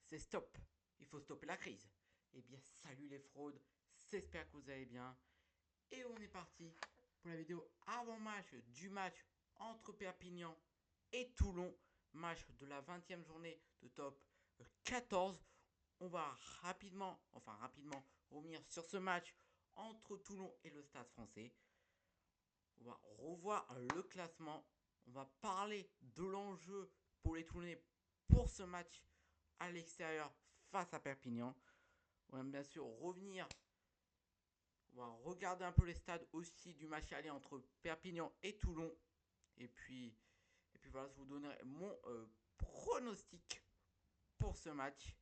c'est stop. Il faut stopper la crise. Eh bien, salut les fraudes. J'espère que vous allez bien. Et on est parti pour la vidéo avant-match du match entre Perpignan et Toulon. Match de la 20e journée de top 14. On va rapidement revenir sur ce match entre Toulon et le Stade français. On va revoir le classement. On va parler de l'enjeu pour les Toulonnais pour ce match à l'extérieur face à Perpignan. On va bien sûr revenir. On va regarder un peu les stades aussi du match aller entre Perpignan et Toulon. Et puis voilà, je vous donnerai mon pronostic pour ce match.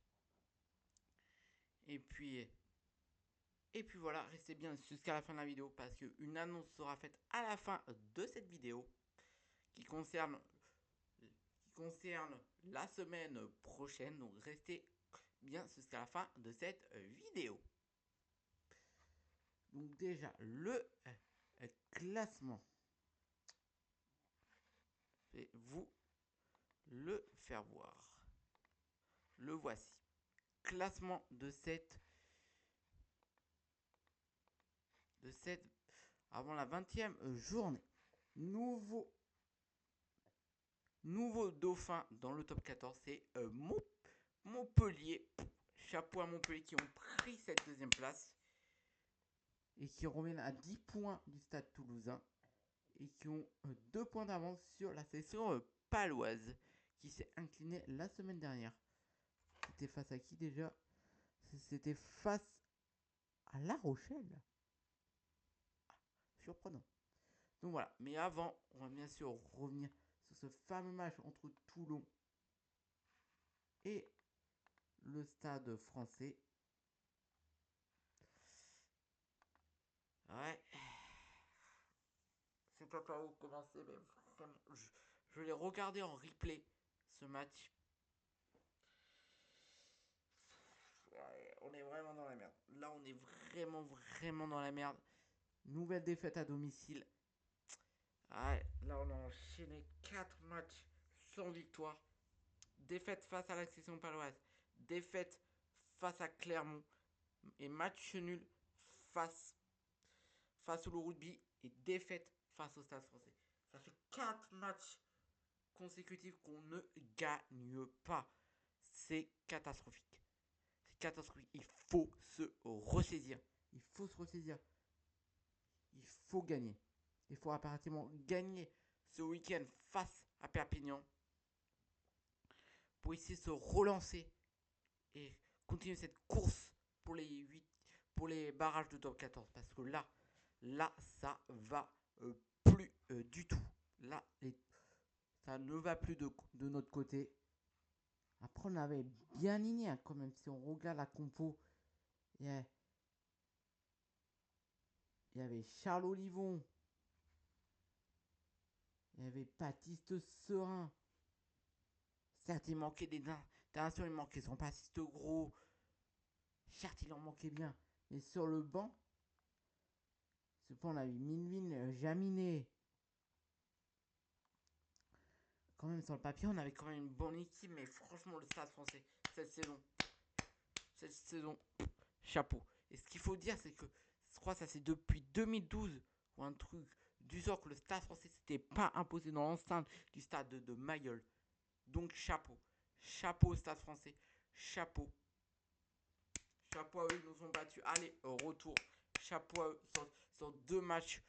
Et puis voilà, restez bien jusqu'à la fin de la vidéo parce qu'une annonce sera faite à la fin de cette vidéo qui concerne la semaine prochaine. Donc restez bien jusqu'à la fin de cette vidéo. Donc déjà, le classement. Je vais vous le faire voir. Le voici. Classement de cette avant la 20e journée. Nouveau dauphin dans le top 14, c'est Montpellier. Chapeau à Montpellier qui ont pris cette deuxième place et qui reviennent à 10 points du Stade Toulousain et qui ont 2 points d'avance sur la section paloise qui s'est inclinée la semaine dernière. C'était face à qui déjà? C'était face à La Rochelle. Surprenant. Donc voilà, mais avant, on va bien sûr revenir sur ce fameux match entre Toulon et le Stade français. Ouais. Je sais pas par où commencer, mais vraiment, je l'ai regardé en replay, ce match. Ouais, on est vraiment dans la merde. Là, on est vraiment dans la merde. Nouvelle défaite à domicile. Ouais, là, on a enchaîné 4 matchs sans victoire. Défaite face à la section paloise. Défaite face à Clermont. Et match nul face au rugby. Et défaite face au Stade français. Ça fait 4 matchs consécutifs qu'on ne gagne pas. C'est catastrophique. C'est catastrophique. Il faut se ressaisir. Il faut se ressaisir. Il faut gagner. Il faut impérativement gagner ce week-end face à Perpignan pour essayer de se relancer et continuer cette course pour pour les barrages de top 14. Parce que là, ça va plus du tout. Là, ça ne va plus de notre côté. Après, on avait bien aligné hein, quand même. Si on regarde la compo, il y avait Charles Olivon, il y avait Baptiste Serin. Certes, il manquait des internations, il manquait son Baptiste Gros. Certes, il en manquait bien. Mais sur le banc, on avait Minvin Jaminet. Quand même, sur le papier, on avait quand même une bonne équipe. Mais franchement, le Stade français, cette saison, chapeau. Et ce qu'il faut dire, c'est que je crois que ça c'est depuis 2012 ou un truc du genre que le Stade français s'était pas imposé dans l'enceinte du stade de Mayol. Donc chapeau. Chapeau au Stade français. Chapeau. Chapeau à eux, ils nous ont battus. Allez, retour. Chapeau à eux sur 2 matchs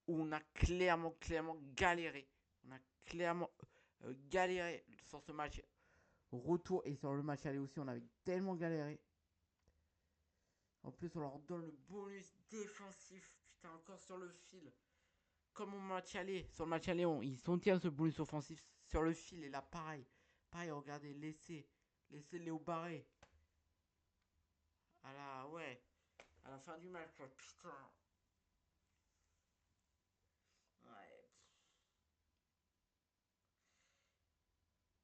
où on a clairement galéré. On a clairement galéré sur ce match retour et sur le match aller aussi. On avait tellement galéré. En plus, on leur donne le bonus défensif. Putain, encore sur le fil. Comme au match aller. Sur le match aller, ils sont tiens ce bonus offensif sur le fil. Et là, pareil. Pareil, regardez, laissez Léo Barré. Ouais. À la fin du match, quoi. Putain. Ouais.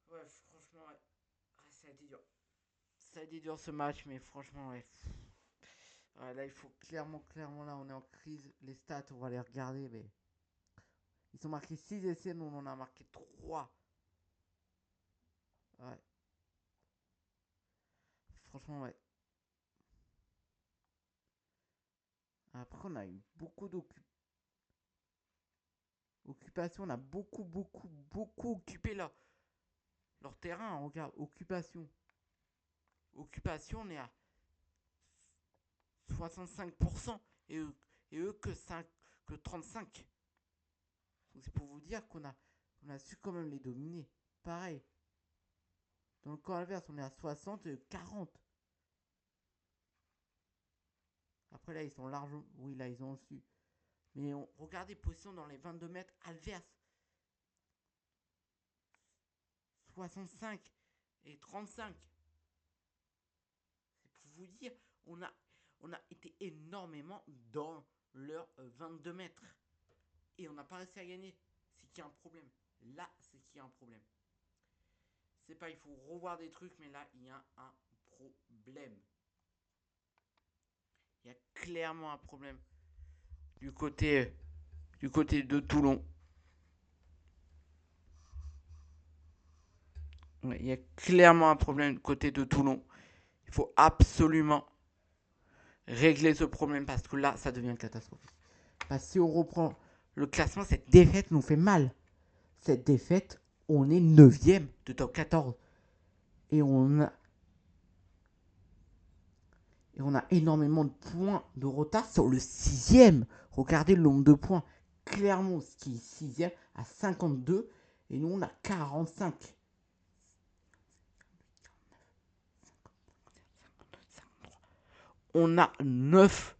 Ouais, franchement, ouais. Ah, ça a été dur. Ça a été dur ce match, mais franchement, ouais. Ouais, là, il faut clairement, là, on est en crise. Les stats, on va les regarder, mais. Ils ont marqué 6 essais, nous, on en a marqué 3. Ouais. franchement, ouais. Après, on a eu beaucoup d'occupations. On a beaucoup occupé leur terrain. Regarde, occupation. Occupation, on est à 65%. Et eux que 35%. Donc c'est pour vous dire on a su quand même les dominer. Pareil. Dans le camp inverse, on est à 60 et 40. Après là, ils sont largement. Oui, là, ils ont su. Mais regardez, position dans les 22 mètres adverses. 65 et 35. C'est pour vous dire, on a été énormément dans leurs 22 mètres. Et on n'a pas réussi à gagner. C'est qu'il y a un problème. Là, c'est qu'il y a un problème. C'est pas, il faut revoir des trucs, mais là, il y a un problème. Il y a clairement un problème du côté de Toulon. Ouais, il y a clairement un problème du côté de Toulon. Il faut absolument régler ce problème parce que là, ça devient catastrophique. Parce que si on reprend le classement, cette défaite nous fait mal. Cette défaite, on est 9ème de top 14. Et on a énormément de points de retard sur le 6ème. Regardez le nombre de points. Clermont, qui est 6ème, à 52. Et nous, on a 45. On a 9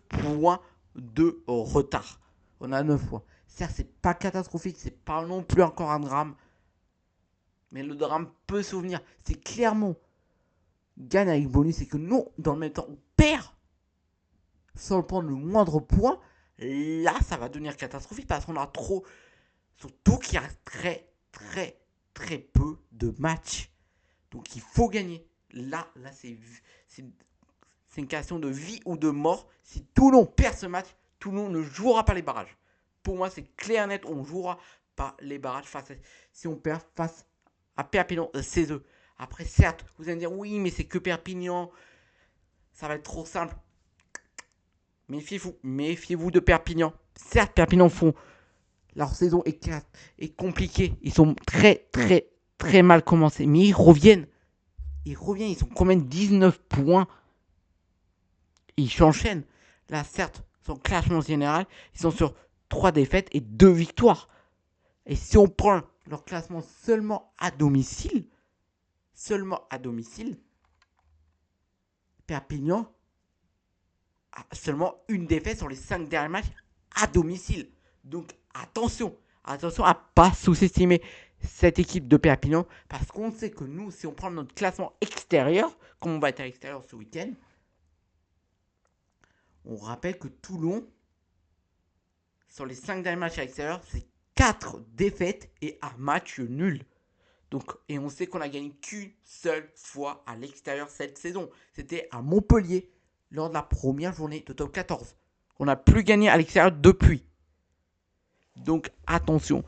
points de retard. On a 9 points. Certes, c'est pas catastrophique, c'est pas non plus encore un drame. Mais le drame peut souvenir. C'est Clermont gagne avec bonus. C'est que nous, dans le même temps, on perd sans prendre le moindre point. Là, ça va devenir catastrophique parce qu'on a trop. Surtout qu'il reste très peu de matchs. Donc il faut gagner. Là c'est une question de vie ou de mort. Si Toulon perd ce match, Toulon ne jouera pas les barrages. Pour moi, c'est clair et net, on ne jouera pas les barrages si on perd face à Perpignan CESE. Après, certes, vous allez me dire, oui, mais c'est que Perpignan. Ça va être trop simple. Méfiez-vous de Perpignan. Certes, Perpignan font leur saison est compliquée. Ils sont très mal commencés. Mais ils reviennent. Ils sont combien de 19 points. Ils s'enchaînent. Là, certes, son classement général, ils sont sur 3 défaites et 2 victoires. Et si on prend leur classement seulement à domicile, Perpignan a seulement une défaite sur les 5 derniers matchs à domicile. Donc attention à ne pas sous-estimer cette équipe de Perpignan parce qu'on sait que nous, si on prend notre classement extérieur, comme on va être à l'extérieur ce week-end, on rappelle que Toulon, sur les 5 derniers matchs à l'extérieur, c'est 4 défaites et un match nul. Donc, et on sait qu'on a gagné qu'une seule fois à l'extérieur cette saison. C'était à Montpellier lors de la première journée de top 14. On n'a plus gagné à l'extérieur depuis. Donc attention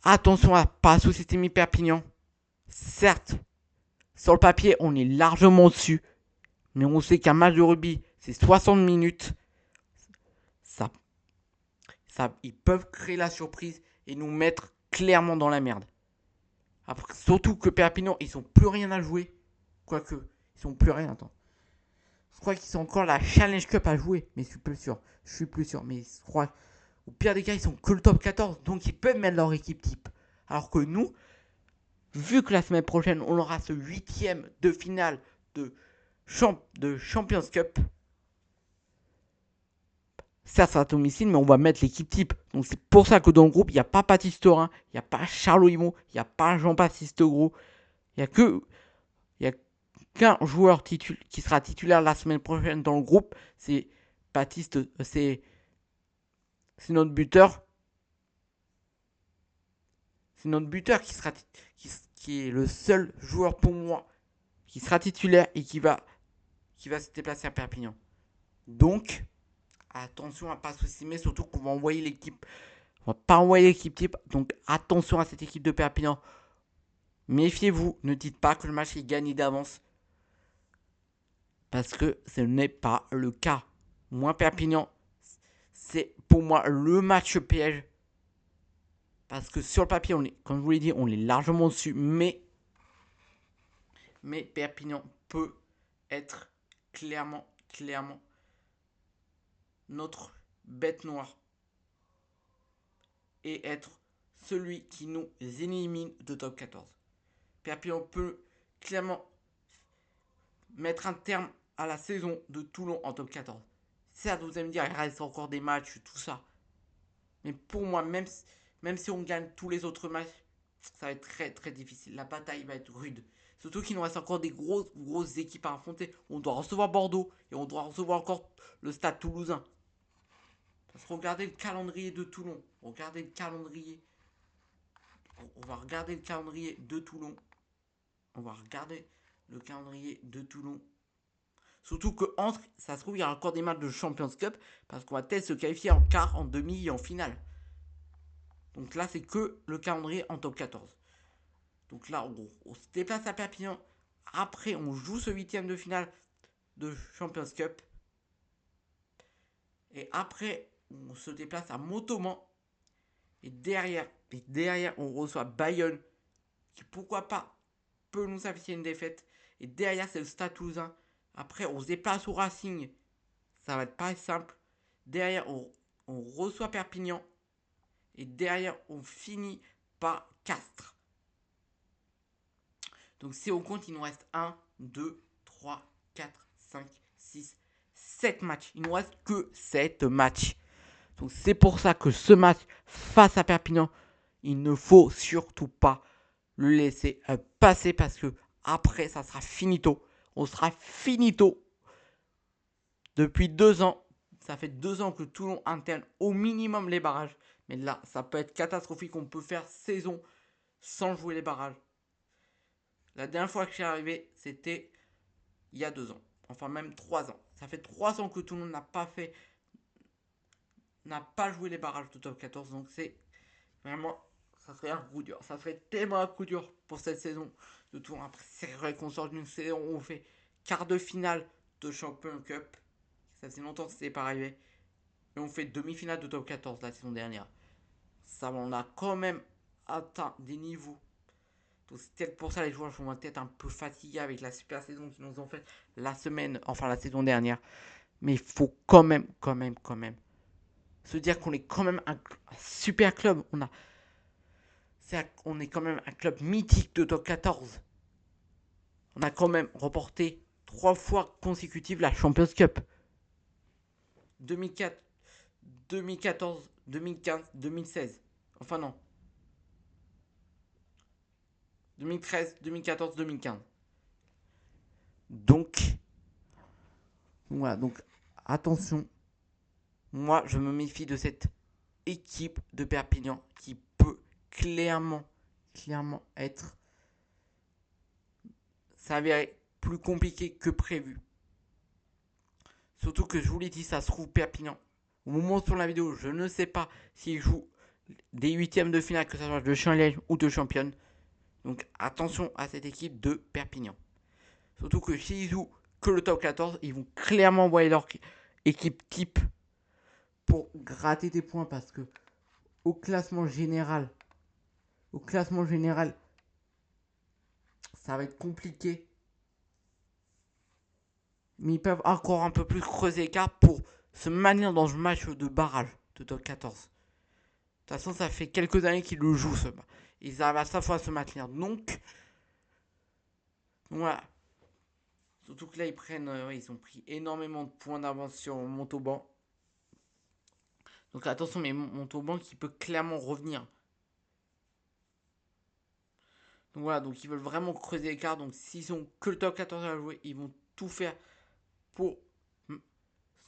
à ne pas sous-estimer Perpignan. Certes, sur le papier, on est largement dessus. Mais on sait qu'un match de rugby, c'est 60 minutes. Ils peuvent créer la surprise et nous mettre clairement dans la merde. Après, surtout que Perpignan, ils n'ont plus rien à jouer. Quoique, ils sont plus rien. Attends. Je crois qu'ils ont encore la Challenge Cup à jouer. Mais je suis plus sûr. Mais je crois, au pire des cas, ils sont que le top 14. Donc, ils peuvent mettre leur équipe type. Alors que nous, vu que la semaine prochaine, on aura ce 8ème de finale de Champions Cup. Certes, c'est à domicile, mais on va mettre l'équipe type. Donc, c'est pour ça que dans le groupe, il n'y a pas Baptiste Thorin, il n'y a pas Charles Imon, il n'y a pas Jean-Baptiste Gros. Il n'y a qu'un joueur qui sera titulaire la semaine prochaine dans le groupe. C'est Baptiste, c'est notre buteur. C'est notre buteur qui est le seul joueur pour moi qui sera titulaire et qui va se déplacer à Perpignan. Donc, attention à ne pas sous-estimer, surtout qu'on va envoyer l'équipe. On va pas envoyer l'équipe type, donc attention à cette équipe de Perpignan. Méfiez-vous, ne dites pas que le match est gagné d'avance. Parce que ce n'est pas le cas. Moi, Perpignan, c'est pour moi le match piège. Parce que sur le papier, comme je vous l'ai dit, on est largement dessus. Mais Perpignan peut être clairement notre bête noire. Et être celui qui nous élimine de top 14. Perpignan peut clairement mettre un terme à la saison de Toulon en top 14. Certes, vous allez me dire, il reste encore des matchs, tout ça. Mais pour moi, même si on gagne tous les autres matchs, ça va être très très difficile. La bataille va être rude. Surtout qu'il nous reste encore des grosses équipes à affronter. On doit recevoir Bordeaux et on doit recevoir encore le Stade Toulousain. Parce que regardez le calendrier de Toulon. Regardez le calendrier. On va regarder le calendrier de Toulon. On va regarder le calendrier de Toulon. Surtout que entre, ça se trouve, il y a encore des matchs de Champions Cup. Parce qu'on va peut-être se qualifier en quart, en demi et en finale. Donc là, c'est que le calendrier en top 14. Donc là, on se déplace à Perpignan. Après, on joue ce huitième de finale de Champions Cup. Et après, on se déplace à Montauban. Et derrière, on reçoit Bayonne. Qui, pourquoi pas, peut nous afficher une défaite. Et derrière, c'est le Stade Toulousain. Après, on se déplace au Racing. Ça va être pas simple. Derrière, on reçoit Perpignan. Et derrière, on finit par Castres. Donc si on compte, il nous reste 1, 2, 3, 4, 5, 6, 7 matchs. Il ne nous reste que 7 matchs. Donc c'est pour ça que ce match face à Perpignan, il ne faut surtout pas le laisser passer parce que après ça sera finito. On sera finito. Depuis 2 ans, ça fait 2 ans que Toulon interne au minimum les barrages. Mais là, ça peut être catastrophique. On peut faire saison sans jouer les barrages. La dernière fois que je suis arrivé, c'était il y a 2 ans. Enfin, même 3 ans. Ça fait 3 ans que tout le monde n'a pas joué les barrages de top 14. Donc, c'est vraiment, ça serait un coup dur. Ça serait tellement un coup dur pour cette saison de Toulon. Après, c'est vrai qu'on sort d'une saison où on fait quart de finale de Champions Cup. Ça faisait longtemps que c'était pas arrivé. Et on fait demi-finale de top 14 la saison dernière. Ça, on a quand même atteint des niveaux. Donc c'est peut-être pour ça les joueurs sont peut-être un peu fatigués avec la super saison qu'ils nous ont fait la saison dernière. Mais il faut quand même se dire qu'on est quand même un super club. On est quand même un club mythique de top 14. On a quand même remporté 3 fois consécutives la Champions Cup. 2004, 2014, 2015, 2016. Enfin non. 2013, 2014, 2015. Donc, voilà, donc attention. Moi, je me méfie de cette équipe de Perpignan qui peut clairement s'avérer plus compliqué que prévu. Surtout que je vous l'ai dit, ça se trouve Perpignan. Au moment sur la vidéo, je ne sais pas s'ils jouent des huitièmes de finale, que ce soit de Challenge ou de Championne. Donc attention à cette équipe de Perpignan. Surtout que s'ils jouent que le top 14, ils vont clairement envoyer leur équipe type pour gratter des points parce que au classement général, ça va être compliqué. Mais ils peuvent encore un peu plus creuser l'écart pour se maintenir dans ce match de barrage de top 14. De toute façon, ça fait quelques années qu'ils le jouent. Ils arrivent à chaque fois à se maintenir. Donc, voilà. Surtout que là, ils ont pris énormément de points d'avance sur Montauban. Donc attention, mais Montauban qui peut clairement revenir. Donc voilà, donc ils veulent vraiment creuser l'écart. Donc s'ils ont que le top 14 à jouer, ils vont tout faire pour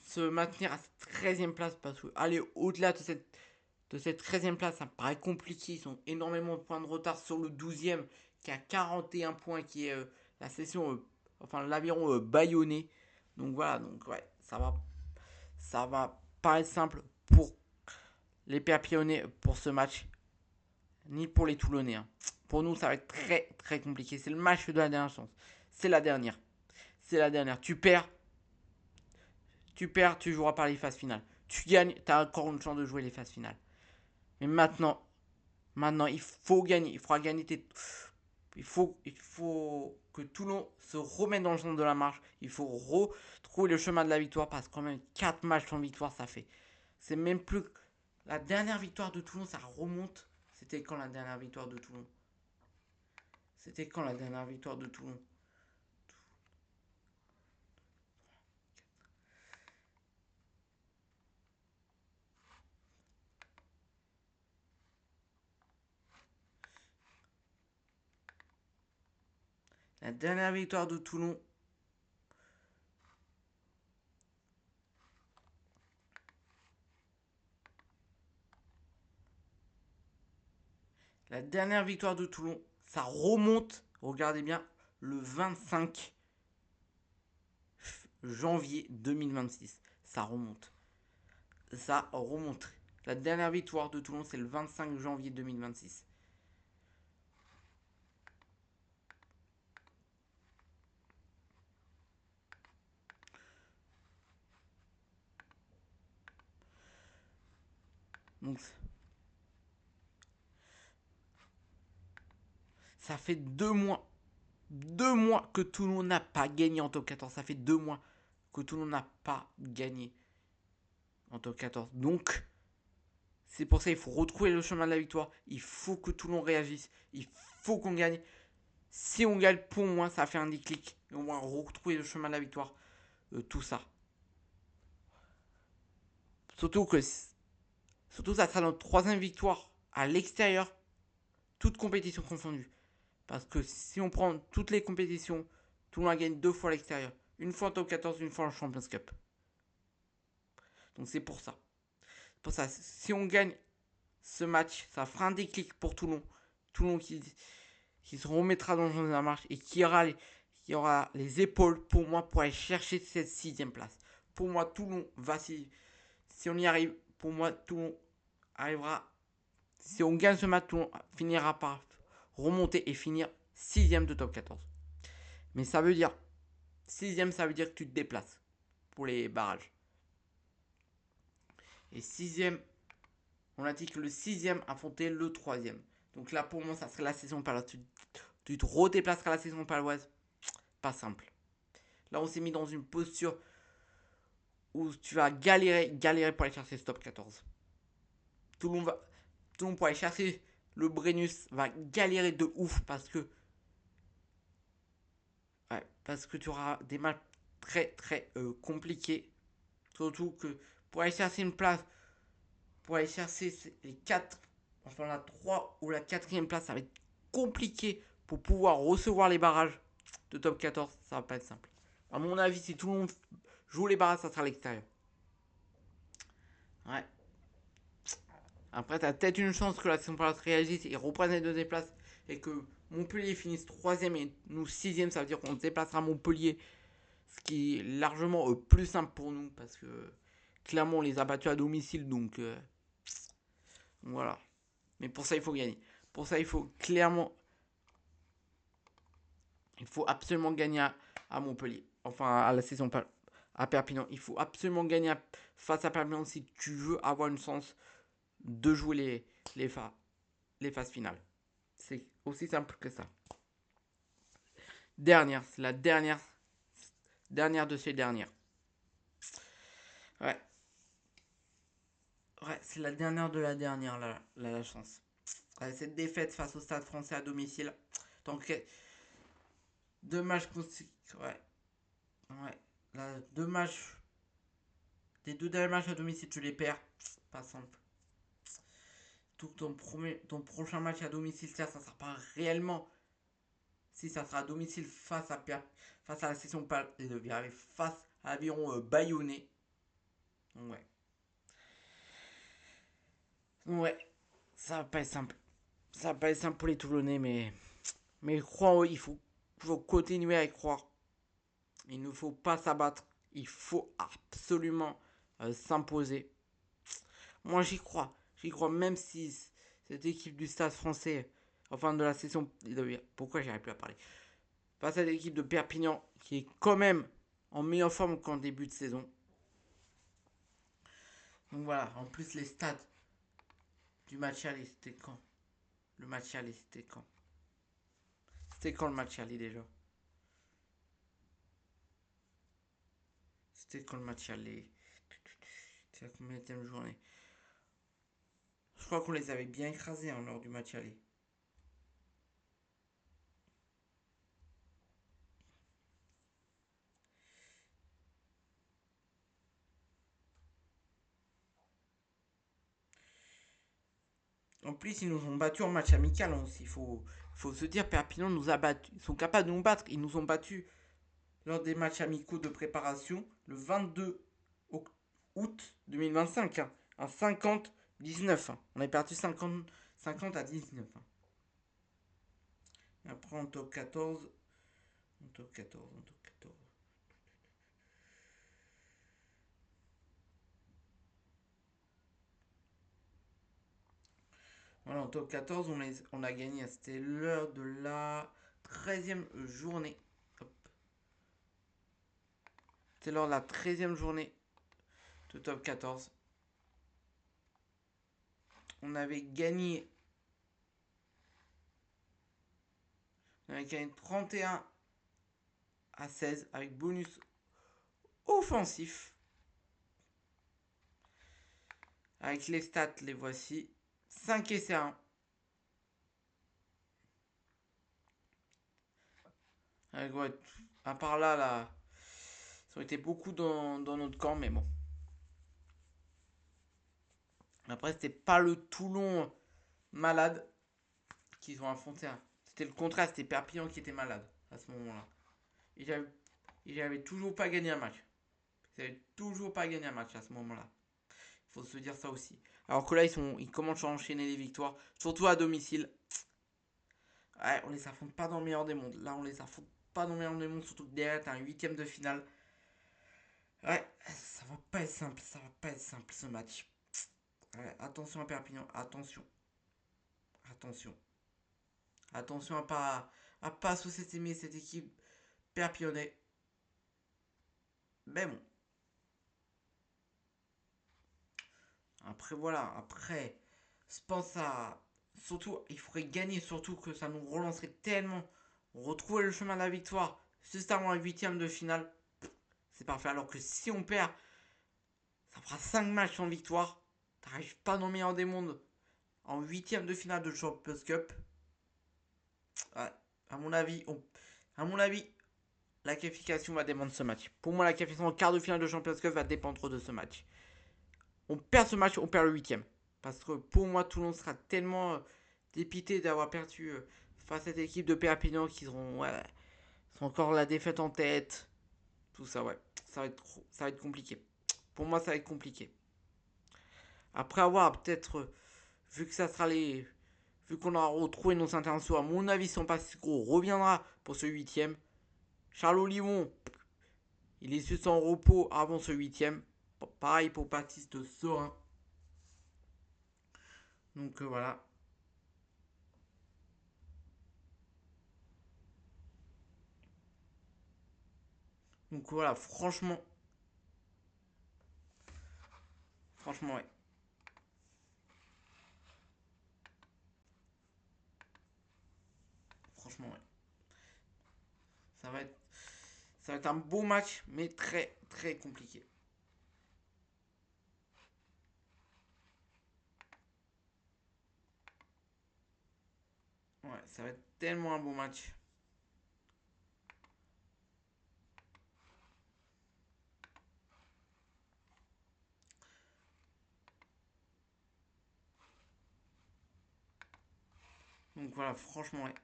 se maintenir à cette 13e place. Parce que aller au-delà de cette 13e place, ça me paraît compliqué. Ils ont énormément de points de retard sur le 12e qui a 41 points, qui est la session, l'aviron bayonnais. Donc voilà, donc ouais, ça va pas être simple pour les Perpignanais pour ce match. ni pour les Toulonnais. Hein. Pour nous, ça va être très très compliqué. C'est le match de la dernière chance. C'est la dernière. C'est la dernière. Tu perds, tu joueras par les phases finales. Tu gagnes, tu as encore une chance de jouer les phases finales. Mais maintenant, il faut gagner. Il faudra gagner tes. Il faut que Toulon se remette dans le centre de la marche. Il faut retrouver le chemin de la victoire parce que quand même 4 matchs sans victoire, ça fait. C'est même plus. La dernière victoire de Toulon, ça remonte. C'était quand la dernière victoire de Toulon? C'était quand la dernière victoire de Toulon? La dernière victoire de Toulon. La dernière victoire de Toulon, ça remonte, regardez bien, le 25 janvier 2026. Ça remonte. Ça remonte. La dernière victoire de Toulon, c'est le 25 janvier 2026. Donc, ça fait 2 mois. 2 mois que Toulon n'a pas gagné en top 14. Ça fait 2 mois que Toulon n'a pas gagné en top 14. Donc, c'est pour ça qu'il faut retrouver le chemin de la victoire. Il faut que Toulon réagisse. Il faut qu'on gagne. Si on gagne, pour moi, ça fait un déclic. Et on va retrouver le chemin de la victoire. Tout ça. Surtout que surtout ça sera notre troisième victoire à l'extérieur, toutes compétitions confondues. Parce que si on prend toutes les compétitions, tout le monde gagne 2 fois à l'extérieur. Une fois en top 14, une fois en Champions Cup. Donc c'est pour ça. Pour ça, si on gagne ce match, ça fera un déclic pour Toulon. Toulon qui se remettra dans la marche et qui aura les épaules pour moi pour aller chercher cette 6e place. Pour moi, Toulon va si on y arrive, pour moi, Toulon arrivera. Si on gagne ce match, Toulon finira par remonter et finir 6ème de top 14. Mais ça veut dire 6ème, ça veut dire que tu te déplaces pour les barrages. Et 6ème, on a dit que le 6ème affrontait le 3ème. Donc là, pour moi, ça serait la saison paloise. Tu te redéplaceras la saison paloise. Pas simple. Là, on s'est mis dans une posture où tu vas galérer pour aller chercher ce top 14. Tout le monde pour aller chercher le Brennus va galérer de ouf parce que tu auras des matchs très très compliqués. Surtout que pour aller chercher une place, pour aller chercher les 4, enfin la 3 ou la 4ème place, ça va être compliqué pour pouvoir recevoir les barrages de top 14. Ça va pas être simple. À mon avis, si tout le monde joue les barrages, ça sera à l'extérieur. Ouais. Après, t'as peut-être une chance que la saison paloise réagisse et reprenne les 2 places et que Montpellier finisse 3ème et nous 6ème. Ça veut dire qu'on se déplacera à Montpellier, ce qui est largement plus simple pour nous parce que clairement on les a battus à domicile. Donc voilà. Mais pour ça, il faut gagner. Pour ça, il faut clairement. Il faut absolument gagner à Montpellier. Enfin, à la saison à Perpignan. Il faut absolument gagner face à Perpignan si tu veux avoir une chance de jouer les phases finales. C'est aussi simple que ça. Dernière, c'est la dernière de ces dernières. Ouais. Ouais, c'est la dernière de la dernière, la chance. Ouais, cette défaite face au Stade Français à domicile. Donc, 2 matchs consécutifs. Ouais. Ouais. Là, 2 matchs. Tes 2 derniers matchs à domicile, tu les perds. Pas simple. Tout ton prochain match à domicile, ça sera pas réellement. Si ça sera à domicile face à la session face à l'aviron bayonnais. Ouais. Ouais. Ça va pas être simple. Ça va pas être simple pour les Toulonnais, mais crois, faut continuer à y croire. Il ne faut pas s'abattre. Il faut absolument s'imposer. Moi, j'y crois. J'y crois même si cette équipe du Stade français, enfin de la session. Pourquoi j'arrive plus à parler? Face à l'équipe de Perpignan qui est quand même en meilleure forme qu'en début de saison. Donc voilà, en plus les stats du match aller, c'était quand? Le match aller, c'était quand? C'était quand le match aller déjà? C'était quand le match aller? C'était la combienième journée? Je crois qu'on les avait bien écrasés lors du match aller. En plus, ils nous ont battus en match amical aussi. Faut se dire, Perpignan nous a battus. Ils sont capables de nous battre. Ils nous ont battus lors des matchs amicaux de préparation le 22 août 2025. Hein, un 50-19. Hein. On a perdu 50 à 19. Hein. Et après, en top 14. En top 14. En top 14. Voilà, en top 14, on a gagné. C'était l'heure de la 13e journée. C'était lors de la 13e journée de top 14. On avait gagné. On avait gagné 31 à 16 avec bonus offensif. Avec les stats, les voici. 5 essais 1. Avec, ouais, à part là, ça aurait été beaucoup dans notre camp, mais bon. Après, c'était pas le Toulon malade qu'ils ont affronté. Hein. C'était le contraire, c'était Perpignan qui était malade à ce moment-là. Ils n'avaient toujours pas gagné un match. Ils n'avaient toujours pas gagné un match à ce moment-là. Il faut se dire ça aussi. Alors que là, ils commencent à enchaîner les victoires, surtout à domicile. Ouais, on les affronte pas dans le meilleur des mondes. Là, on les affronte pas dans le meilleur des mondes, surtout que derrière, t'as un huitième de finale. Ouais, ça va pas être simple, ça va pas être simple ce match. Ouais, attention à Perpignan, attention. Attention. Attention à pas sous-estimer cette équipe perpignanais. Mais bon. Après, voilà. Après, je pense à. Surtout, il faudrait gagner, surtout que ça nous relancerait tellement. Retrouver le chemin de la victoire juste avant la huitième de finale. C'est parfait. Alors que si on perd, ça fera 5 matchs sans victoire. T'arrives pas dans le meilleur des mondes en huitième de finale de Champions Cup. Ouais, à mon avis, à mon avis, la qualification va dépendre de ce match. Pour moi, la qualification en quart de finale de Champions Cup va dépendre de ce match. On perd ce match, on perd le huitième. Parce que pour moi, Toulon sera tellement dépité d'avoir perdu face à cette équipe de Perpignan qui seront, ouais, sont encore la défaite en tête. Tout ça, ouais. Ça va être compliqué. Pour moi, ça va être compliqué. Après avoir peut-être, vu que ça sera les. Vu qu'on aura retrouvé nos internationaux, à mon avis, son gros reviendra pour ce huitième. Charles Olivon, il est sur son repos avant ce huitième. Pareil pour Baptiste Sorin. Donc voilà. Donc voilà, franchement. Franchement, ouais. Franchement, ouais. Ça va être, ça va être un beau match, mais très, très compliqué. Ouais, ça va être tellement un beau match. Donc voilà, franchement, ouais.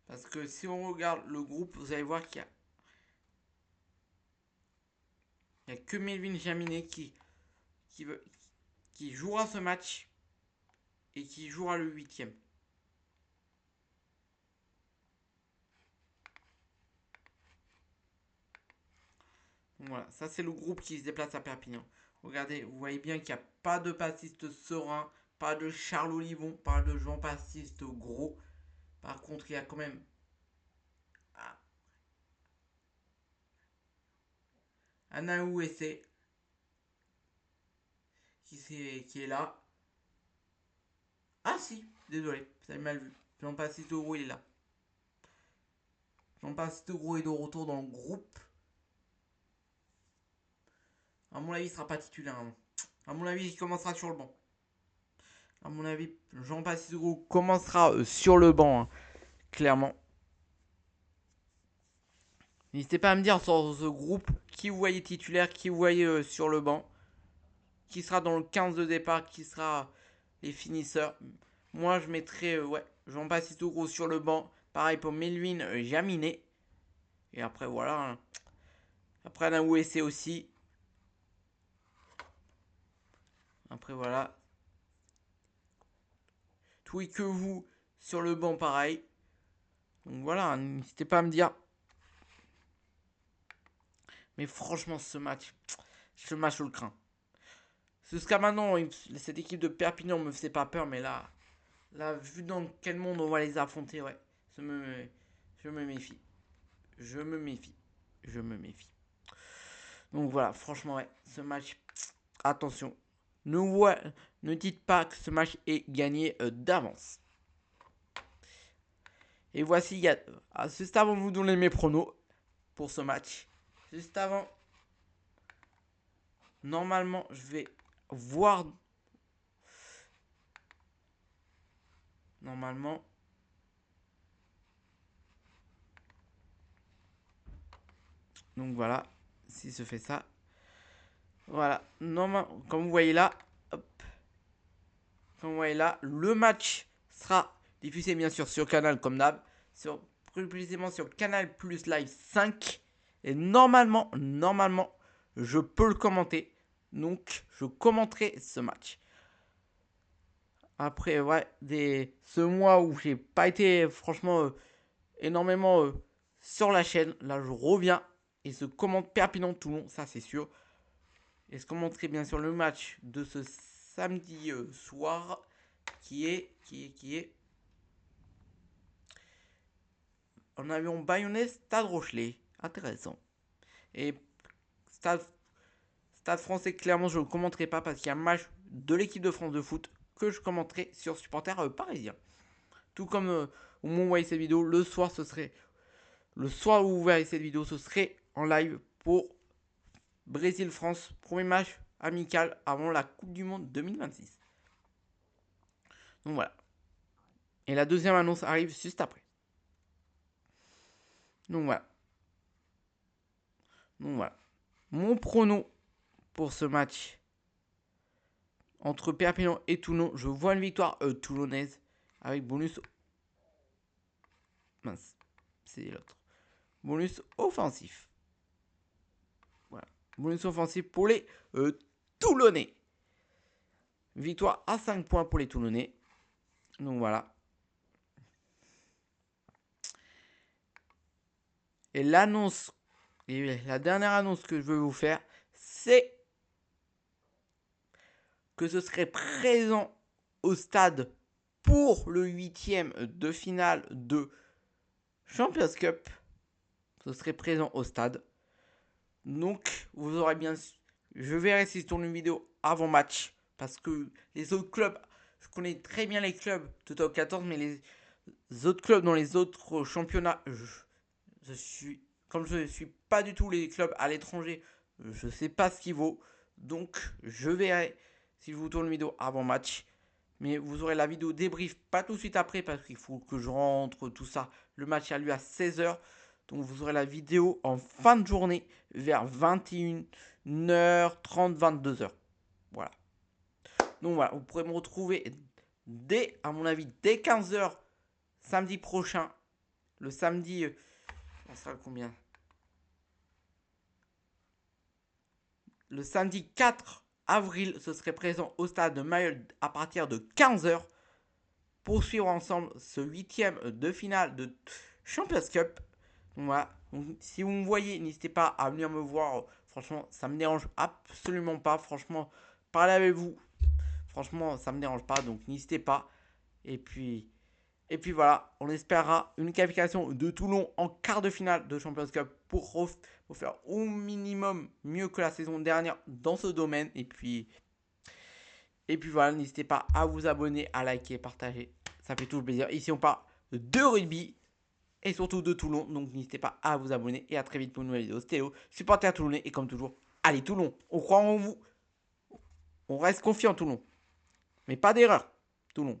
Parce que si on regarde le groupe, vous allez voir il y a que Melvin Jaminet qui, veut, qui jouera ce match et qui jouera le huitième. Donc voilà, ça c'est le groupe qui se déplace à Perpignan. Regardez, vous voyez bien qu'il n'y a pas de Baptiste Serein, Pas de Charles Olivon, pas de Jean-Baptiste Gros. Par contre, il y a quand même Anaou Essay qui est là. Ah si, désolé, j'avais mal vu. Jean-Baptiste Gros, il est là. Jean-Baptiste Gros est de retour dans le groupe. À mon avis, il sera pas titulaire. Hein. À mon avis, il commencera sur le banc. À mon avis, Jean-Baptiste Gros commencera sur le banc, hein, clairement. N'hésitez pas à me dire sur ce groupe qui vous voyez titulaire, qui vous voyez sur le banc, qui sera dans le 15 de départ, qui sera les finisseurs. Moi, je mettrai Jean-Baptiste Gros sur le banc. Pareil pour Melvin Jaminet. Et après, voilà. Hein. Après, Anaou Essay aussi. Après, voilà. Tout et que vous sur le banc, pareil. Donc voilà, n'hésitez pas à me dire. Mais franchement, ce match, je le crains. Jusqu'à maintenant, cette équipe de Perpignan me faisait pas peur, mais là, vu dans quel monde on va les affronter, ouais, je me méfie. Je me méfie. Je me méfie. Donc voilà, franchement, ouais, ce match, attention. Ne dites pas que ce match est gagné d'avance. Et voici, juste avant de vous donner mes pronos pour ce match, juste avant, normalement, je vais voir. Normalement. Donc voilà, s'il se fait ça. Voilà, normalement, comme vous voyez là, hop, comme vous voyez là, le match sera diffusé bien sûr sur Canal comme d'hab, plus précisément sur Canal Plus Live 5. Et normalement, je peux le commenter. Donc, je commenterai ce match. Après, ouais, ce mois où j'ai pas été franchement énormément sur la chaîne, là je reviens et je commente Perpignan-Toulon, ça c'est sûr. Et je commenterai bien sûr le match de ce samedi soir qui est en avion Bayonnais Stade Rochelet. Intéressant. Et Stade français, clairement, je ne le commenterai pas parce qu'il y a un match de l'équipe de France de foot que je commenterai sur supporters parisiens. Tout comme au moment où vous voyez cette vidéo, le soir où vous verrez cette vidéo, ce serait en live pour Brésil-France, premier match amical avant la Coupe du Monde 2026. Donc voilà. Et la deuxième annonce arrive juste après. Donc voilà. Mon prono pour ce match entre Perpignan et Toulon, je vois une victoire toulonnaise avec bonus. Mince, c'est l'autre. Bonus offensif. Voilà. Bonus offensif pour les Toulonnais. Victoire à 5 points pour les Toulonnais. Donc voilà. Et la dernière annonce que je veux vous faire, c'est que ce serait présent au stade pour le 8e de finale de Champions Cup. Ce serait présent au stade. Donc, vous aurez bien. Je verrai si je tourne une vidéo avant match. Parce que les autres clubs, je connais très bien les clubs de top 14, mais les autres clubs dans les autres championnats, comme je ne suis pas du tout les clubs à l'étranger, je ne sais pas ce qu'il vaut. Donc, je verrai si je vous tourne une vidéo avant match. Mais vous aurez la vidéo débrief pas tout de suite après parce qu'il faut que je rentre, tout ça. Le match a lieu à 16h. Donc vous aurez la vidéo en fin de journée vers 21h30, 22h. Voilà. Donc voilà, vous pourrez me retrouver à mon avis, dès 15h samedi prochain. Le samedi, on sera combien? Le samedi 4 avril, ce serait présent au stade de Mayol à partir de 15h pour suivre ensemble ce 8e de finale de Champions Cup. Donc voilà. Donc, si vous me voyez, n'hésitez pas à venir me voir. Franchement, ça me dérange absolument pas. Franchement, parler avec vous. Franchement, ça me dérange pas, donc n'hésitez pas. Et puis voilà, on espérera une qualification de Toulon en quart de finale de Champions Cup pour faire au minimum mieux que la saison dernière dans ce domaine. Et puis voilà, n'hésitez pas à vous abonner, à liker, partager. Ça fait toujours plaisir. Ici, on parle de rugby et surtout de Toulon. Donc n'hésitez pas à vous abonner et à très vite pour une nouvelle vidéo. C'était Léo, supporter à Toulonnais. Et comme toujours, allez Toulon, on croit en vous. On reste confiant Toulon. Mais pas d'erreur, Toulon.